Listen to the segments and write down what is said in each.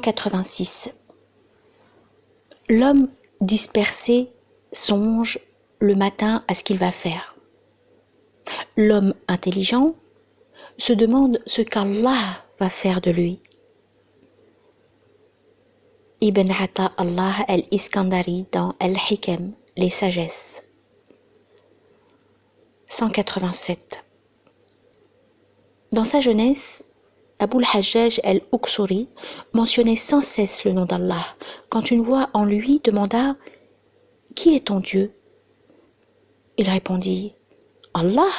186. L'homme dispersé songe le matin à ce qu'il va faire. L'homme intelligent se demande ce qu'Allah va faire de lui. Ibn Ata Allah al-Iskandari dans Al-Hikam, les sagesses. 187. Dans sa jeunesse, Abu al-Hajjaj al-Uqsuri mentionnait sans cesse le nom d'Allah, quand une voix en lui demanda « Qui est ton Dieu ?» Il répondit « Allah ».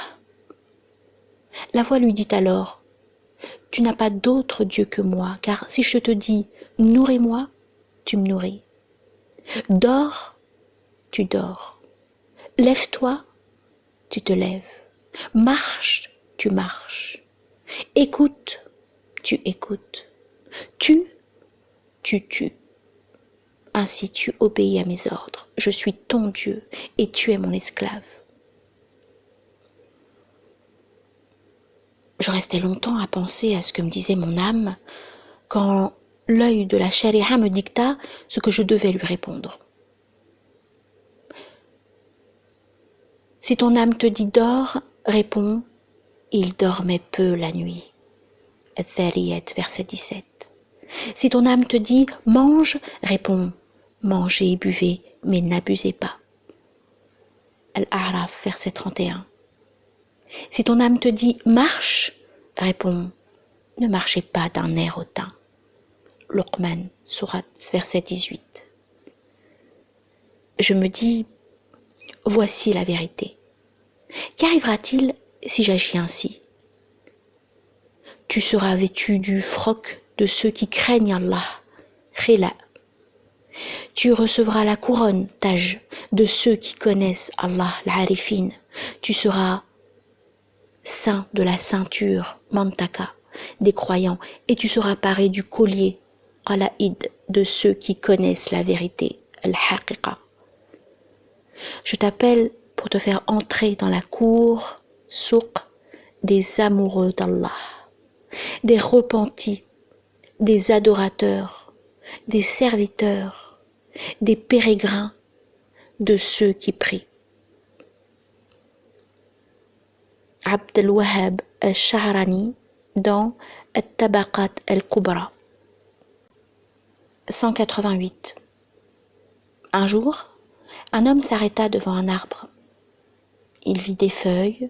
La voix lui dit alors « Tu n'as pas d'autre Dieu que moi, car si je te dis « Nourris-moi », tu me nourris. Dors, tu dors. Lève-toi, tu te lèves. Marche, tu marches. Écoute, tu écoutes. Tue, tu tues. Ainsi tu obéis à mes ordres. Je suis ton Dieu et tu es mon esclave. Je restais longtemps à penser à ce que me disait mon âme quand l'œil de la charia me dicta ce que je devais lui répondre. Si ton âme te dit dors, réponds, il dormait peu la nuit. Al-Dhariyat, verset 17. Si ton âme te dit mange, réponds, mangez et buvez, mais n'abusez pas. Al-A'raf, verset 31. Si ton âme te dit marche, réponds, ne marchez pas d'un air hautain. Luqman, sourate, verset 18. Je me dis, voici la vérité. Qu'arrivera-t-il si j'agis ainsi? Tu seras vêtu du froc de ceux qui craignent Allah, khila. Tu recevras la couronne, taj, de ceux qui connaissent Allah, l'arifin. Tu seras ceint de la ceinture, mantaka, des croyants, et tu seras paré du collier, qala'id, de ceux qui connaissent la vérité, al-haqiqa. Je t'appelle pour te faire entrer dans la cour, souq, des amoureux d'Allah, des repentis, des adorateurs, des serviteurs, des pérégrins, de ceux qui prient. Abd al-Wahhab al-Shahrani dans At-Tabaqat al-Kubra. 188. Un jour, un homme s'arrêta devant un arbre. Il vit des feuilles,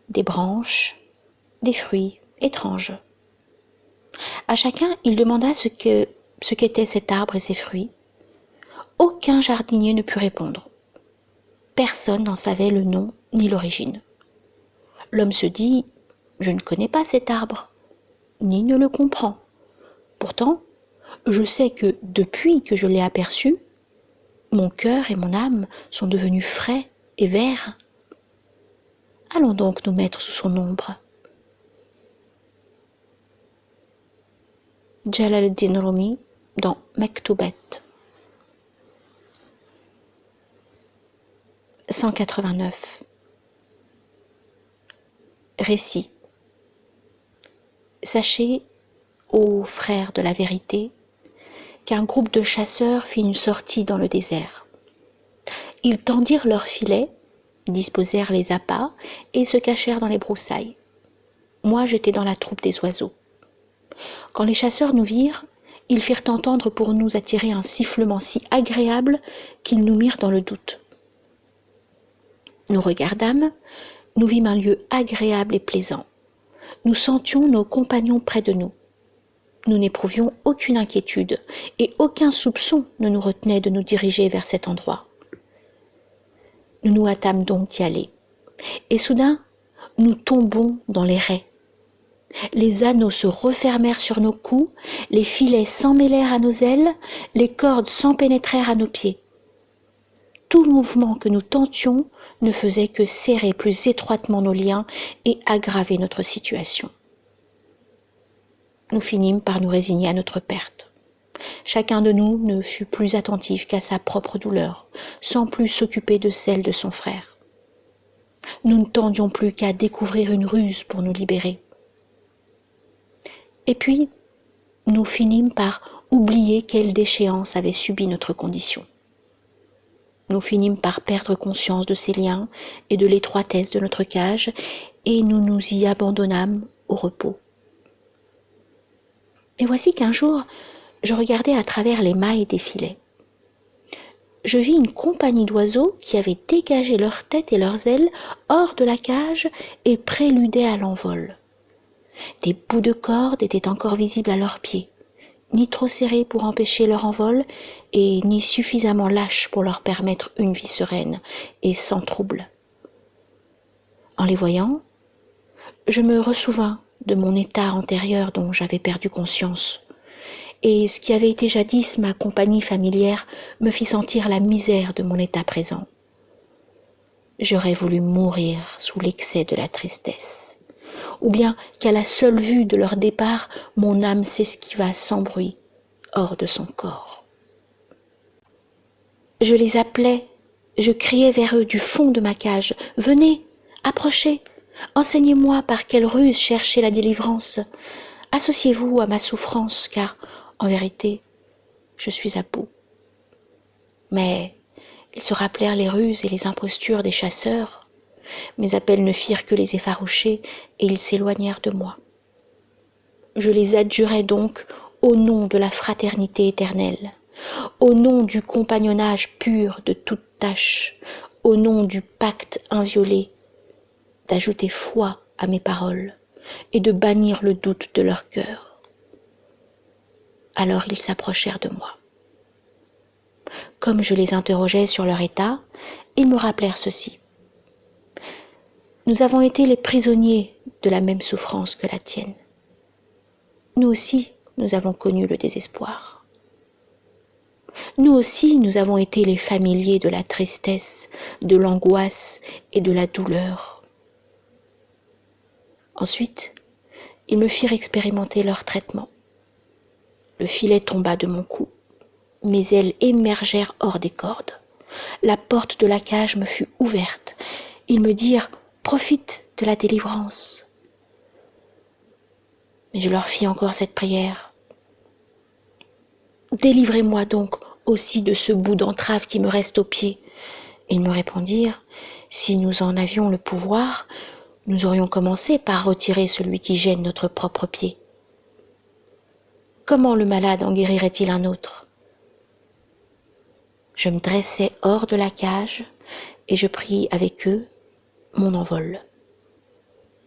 des branches, des fruits étranges. À chacun, il demanda ce qu'était cet arbre et ses fruits. Aucun jardinier ne put répondre. Personne n'en savait le nom ni l'origine. L'homme se dit « Je ne connais pas cet arbre, ni ne le comprends. Pourtant, je sais que depuis que je l'ai aperçu, mon cœur et mon âme sont devenus frais et verts. Allons donc nous mettre sous son ombre. » Jalal al-Din Rumi dans Maktubat. 189. Récit. Sachez, ô frères de la vérité, qu'un groupe de chasseurs fit une sortie dans le désert. Ils tendirent leurs filets, disposèrent les appâts et se cachèrent dans les broussailles. Moi, j'étais dans la troupe des oiseaux. Quand les chasseurs nous virent, ils firent entendre pour nous attirer un sifflement si agréable qu'ils nous mirent dans le doute. Nous regardâmes, nous vîmes un lieu agréable et plaisant. Nous sentions nos compagnons près de nous. Nous n'éprouvions aucune inquiétude et aucun soupçon ne nous retenait de nous diriger vers cet endroit. Nous nous hâtâmes donc d'y aller. Et soudain, nous tombons dans les rets. Les anneaux se refermèrent sur nos cous, les filets s'emmêlèrent à nos ailes, les cordes s'empénétrèrent à nos pieds. Tout mouvement que nous tentions ne faisait que serrer plus étroitement nos liens et aggraver notre situation. Nous finîmes par nous résigner à notre perte. Chacun de nous ne fut plus attentif qu'à sa propre douleur, sans plus s'occuper de celle de son frère. Nous ne tendions plus qu'à découvrir une ruse pour nous libérer. Et puis, nous finîmes par oublier quelle déchéance avait subi notre condition. Nous finîmes par perdre conscience de ces liens et de l'étroitesse de notre cage, et nous nous y abandonnâmes au repos. Et voici qu'un jour, je regardais à travers les mailles des filets. Je vis une compagnie d'oiseaux qui avaient dégagé leurs têtes et leurs ailes hors de la cage et préludaient à l'envol. Des bouts de corde étaient encore visibles à leurs pieds, ni trop serrés pour empêcher leur envol, et ni suffisamment lâches pour leur permettre une vie sereine et sans trouble. En les voyant, je me ressouvins de mon état antérieur dont j'avais perdu conscience, et ce qui avait été jadis ma compagnie familière me fit sentir la misère de mon état présent. J'aurais voulu mourir sous l'excès de la tristesse, ou bien qu'à la seule vue de leur départ, mon âme s'esquiva sans bruit, hors de son corps. Je les appelais, je criais vers eux du fond de ma cage, « Venez, approchez, enseignez-moi par quelle ruse chercher la délivrance. Associez-vous à ma souffrance, car, en vérité, je suis à bout. » Mais ils se rappelèrent les ruses et les impostures des chasseurs. Mes appels ne firent que les effaroucher, et ils s'éloignèrent de moi. Je les adjurai donc au nom de la fraternité éternelle, au nom du compagnonnage pur de toute tâche, au nom du pacte inviolé, d'ajouter foi à mes paroles et de bannir le doute de leur cœur. Alors ils s'approchèrent de moi. Comme je les interrogeais sur leur état, ils me rappelèrent ceci. Nous avons été les prisonniers de la même souffrance que la tienne. Nous aussi, nous avons connu le désespoir. Nous aussi, nous avons été les familiers de la tristesse, de l'angoisse et de la douleur. Ensuite, ils me firent expérimenter leur traitement. Le filet tomba de mon cou. Mes ailes émergèrent hors des cordes. La porte de la cage me fut ouverte. Ils me dirent « Profite de la délivrance ». Mais je leur fis encore cette prière. « Délivrez-moi donc aussi de ce bout d'entrave qui me reste au pied. » Et ils me répondirent « Si nous en avions le pouvoir, nous aurions commencé par retirer celui qui gêne notre propre pied. Comment le malade en guérirait-il un autre ?» Je me dressai hors de la cage et je pris avec eux mon envol.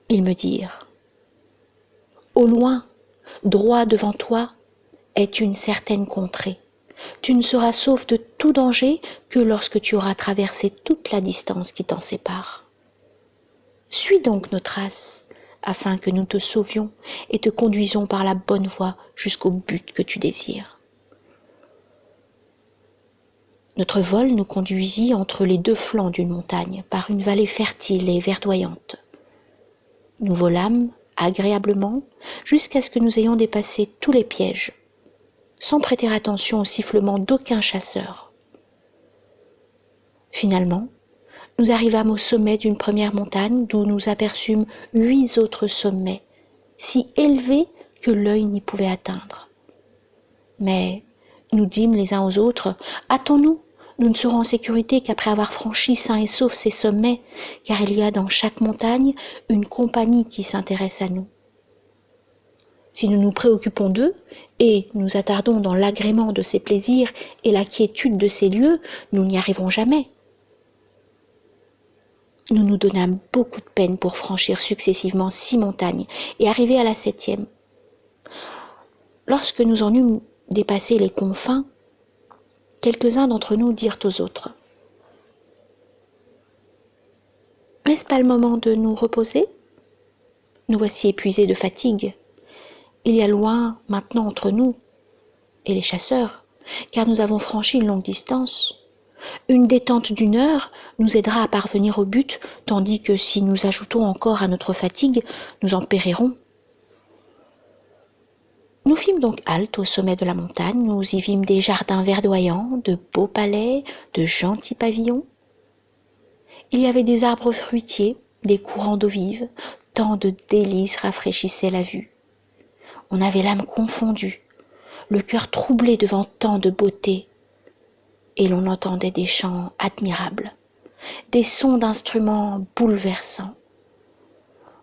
Ils me dirent « Au loin, droit devant toi, est une certaine contrée. Tu ne seras sauf de tout danger que lorsque tu auras traversé toute la distance qui t'en sépare. Suis donc nos traces, afin que nous te sauvions et te conduisons par la bonne voie jusqu'au but que tu désires. » Notre vol nous conduisit entre les deux flancs d'une montagne, par une vallée fertile et verdoyante. Nous volâmes agréablement jusqu'à ce que nous ayons dépassé tous les pièges, sans prêter attention au sifflement d'aucun chasseur. Finalement, nous arrivâmes au sommet d'une première montagne d'où nous aperçûmes 8 autres sommets, si élevés que l'œil n'y pouvait atteindre. Mais nous dîmes les uns aux autres, « Hâtons-nous, nous ne serons en sécurité qu'après avoir franchi sains et saufs ces sommets, car il y a dans chaque montagne une compagnie qui s'intéresse à nous. Si nous nous préoccupons d'eux et nous attardons dans l'agrément de ces plaisirs et la quiétude de ces lieux, nous n'y arriverons jamais. » Nous nous donnâmes beaucoup de peine pour franchir successivement 6 montagnes et arriver à la 7e. Lorsque nous en eûmes dépassé les confins, quelques-uns d'entre nous dirent aux autres « N'est-ce pas le moment de nous reposer ? Nous voici épuisés de fatigue. Il y a loin maintenant entre nous et les chasseurs, car nous avons franchi une longue distance. Une détente d'1 heure nous aidera à parvenir au but, tandis que si nous ajoutons encore à notre fatigue, nous en périrons. » Nous fîmes donc halte au sommet de la montagne, nous y vîmes des jardins verdoyants, de beaux palais, de gentils pavillons. Il y avait des arbres fruitiers, des courants d'eau vive, tant de délices rafraîchissaient la vue. On avait l'âme confondue. le cœur troublé devant tant de beauté, et l'on entendait des chants admirables, des sons d'instruments bouleversants.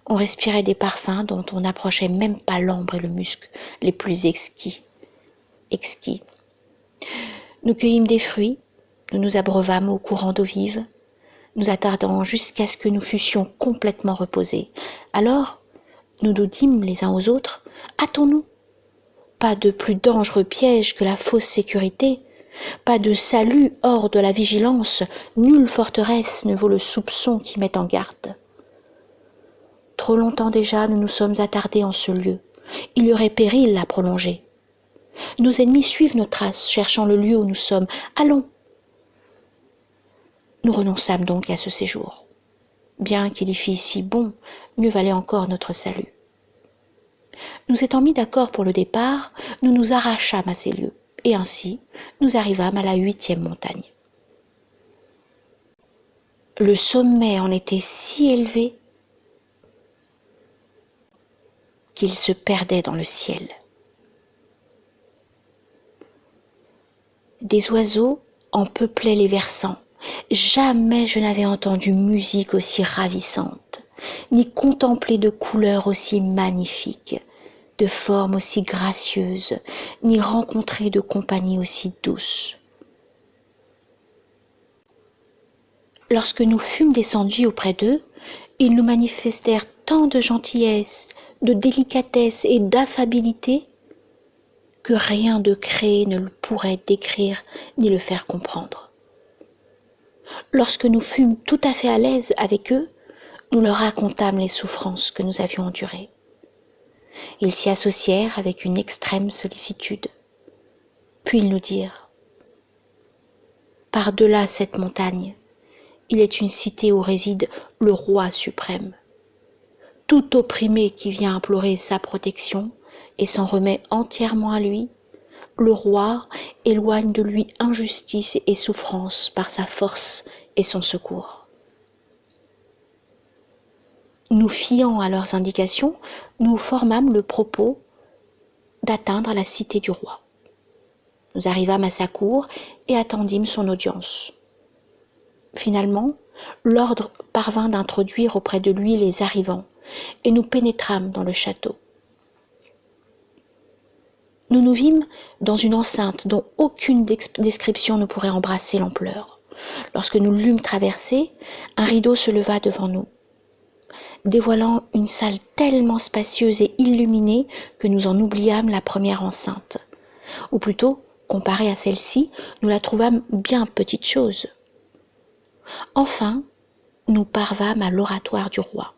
On respirait des parfums dont on n'approchait même pas l'ambre et le musc les plus exquis. Nous cueillîmes des fruits, nous nous abreuvâmes au courant d'eau vive, nous attardant jusqu'à ce que nous fussions complètement reposés. Alors, nous nous dîmes les uns aux autres, hâtons-nous. Pas de plus dangereux piège que la fausse sécurité, pas de salut hors de la vigilance, nulle forteresse ne vaut le soupçon qui met en garde. Trop longtemps déjà nous nous sommes attardés en ce lieu, il y aurait péril à prolonger. Nos ennemis suivent nos traces, cherchant le lieu où nous sommes. Allons. Nous renonçâmes donc à ce séjour. Bien qu'il y fît si bon, mieux valait encore notre salut. Nous étant mis d'accord pour le départ, nous nous arrachâmes à ces lieux, et ainsi nous arrivâmes à la 8e montagne. Le sommet en était si élevé qu'il se perdait dans le ciel. Des oiseaux en peuplaient les versants. Jamais je n'avais entendu musique aussi ravissante, ni contemplé de couleurs aussi magnifiques, de formes aussi gracieuses, ni rencontré de compagnie aussi douce. Lorsque nous fûmes descendus auprès d'eux, ils nous manifestèrent tant de gentillesse, de délicatesse et d'affabilité que rien de créé ne le pourrait décrire ni le faire comprendre. Lorsque nous fûmes tout à fait à l'aise avec eux, nous leur racontâmes les souffrances que nous avions endurées. Ils s'y associèrent avec une extrême sollicitude. Puis ils nous dirent : par-delà cette montagne, il est une cité où réside le roi suprême. Tout opprimé qui vient implorer sa protection et s'en remet entièrement à lui, le roi éloigne de lui injustice et souffrance par sa force et son secours. Nous fiant à leurs indications, nous formâmes le propos d'atteindre la cité du roi. Nous arrivâmes à sa cour et attendîmes son audience. Finalement, l'ordre parvint d'introduire auprès de lui les arrivants, et nous pénétrâmes dans le château. Nous nous vîmes dans une enceinte dont aucune description ne pourrait embrasser l'ampleur. Lorsque nous l'eûmes traversée, un rideau se leva devant nous, dévoilant une salle tellement spacieuse et illuminée que nous en oubliâmes la première enceinte. Ou plutôt, comparée à celle-ci, nous la trouvâmes bien petite chose. Enfin, nous parvâmes à l'oratoire du roi.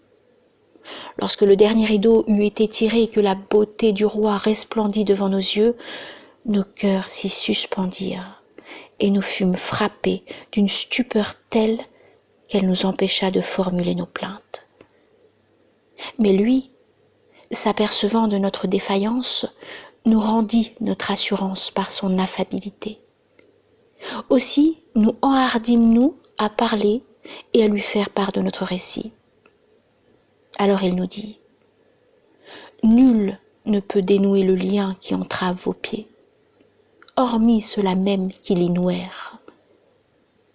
Lorsque le dernier rideau eut été tiré et que la beauté du roi resplendit devant nos yeux, nos cœurs s'y suspendirent et nous fûmes frappés d'une stupeur telle qu'elle nous empêcha de formuler nos plaintes. Mais lui, s'apercevant de notre défaillance, nous rendit notre assurance par son affabilité. Aussi nous enhardîmes-nous à parler et à lui faire part de notre récit. Alors il nous dit : nul ne peut dénouer le lien qui entrave vos pieds, hormis ceux-là même qui l'y nouèrent.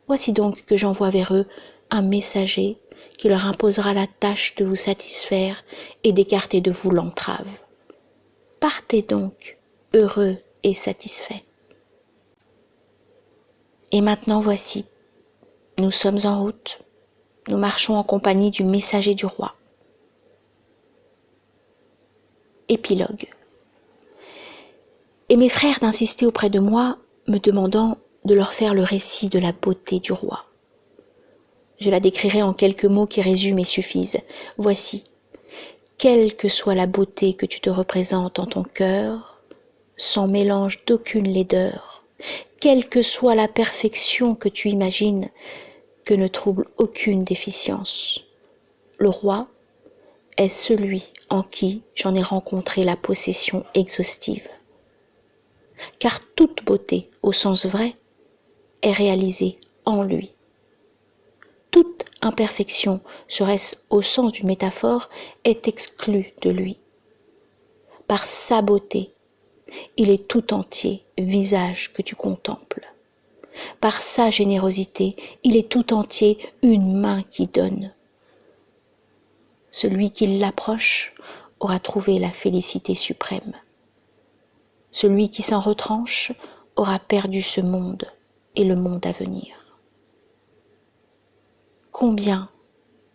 Voici donc que j'envoie vers eux un messager qui leur imposera la tâche de vous satisfaire et d'écarter de vous l'entrave. Partez donc, heureux et satisfaits. Et maintenant voici, nous sommes en route, nous marchons en compagnie du messager du roi. Épilogue. Et mes frères d'insister auprès de moi, me demandant de leur faire le récit de la beauté du roi. Je la décrirai en quelques mots qui résument et suffisent. Voici, quelle que soit la beauté que tu te représentes en ton cœur, sans mélange d'aucune laideur, quelle que soit la perfection que tu imagines, que ne trouble aucune déficience, le roi est celui en qui j'en ai rencontré la possession exhaustive. Car toute beauté, au sens vrai, est réalisée en lui. Toute imperfection, serait-ce au sens d'une métaphore, est exclue de lui. Par sa beauté, il est tout entier visage que tu contemples. Par sa générosité, il est tout entier une main qui donne. Celui qui l'approche aura trouvé la félicité suprême. Celui qui s'en retranche aura perdu ce monde et le monde à venir. Combien,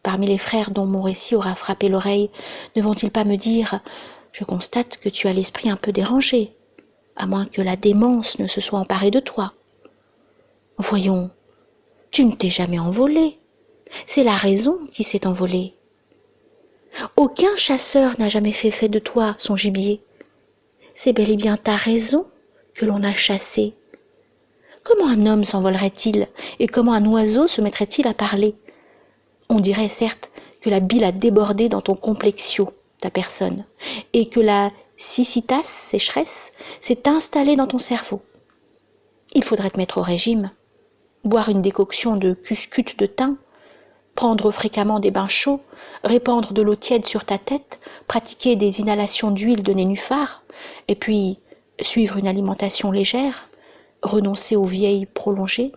parmi les frères dont mon récit aura frappé l'oreille, ne vont-ils pas me dire « Je constate que tu as l'esprit un peu dérangé, à moins que la démence ne se soit emparée de toi. Voyons, tu ne t'es jamais envolé, c'est la raison qui s'est envolée. Aucun chasseur n'a jamais fait de toi son gibier. C'est bel et bien ta raison que l'on a chassée. Comment un homme s'envolerait-il et comment un oiseau se mettrait-il à parler? On dirait certes que la bile a débordé dans ton complexio, ta personne, et que la sissitas, sécheresse, s'est installée dans ton cerveau. Il faudrait te mettre au régime, boire une décoction de cuscute de thym, prendre fréquemment des bains chauds, répandre de l'eau tiède sur ta tête, pratiquer des inhalations d'huile de nénuphar, et puis suivre une alimentation légère, renoncer aux veilles prolongées,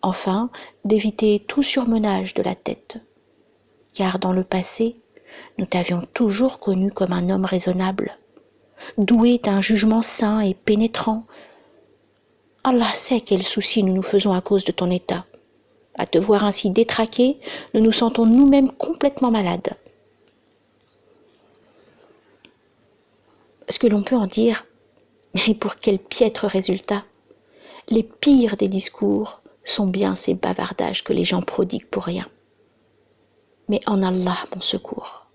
enfin d'éviter tout surmenage de la tête. Car dans le passé, nous t'avions toujours connu comme un homme raisonnable, doué d'un jugement sain et pénétrant. Allah sait quels soucis nous nous faisons à cause de ton état. À te voir ainsi détraqué, nous nous sentons nous-mêmes complètement malades. Ce que l'on peut en dire, et pour quel piètre résultat, les pires des discours sont bien ces bavardages que les gens prodiguent pour rien. Mais en Allah mon secours.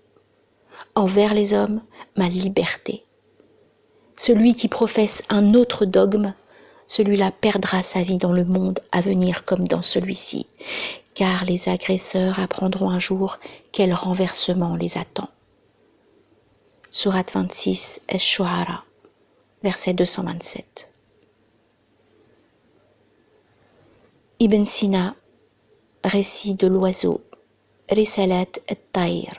Envers les hommes, ma liberté. Celui qui professe un autre dogme, celui-là perdra sa vie dans le monde à venir comme dans celui-ci, car les agresseurs apprendront un jour quel renversement les attend. Sourate 26, Ash-Shu'ara, verset 227. Ibn Sina, récit de l'oiseau, Risalat at-Tayr,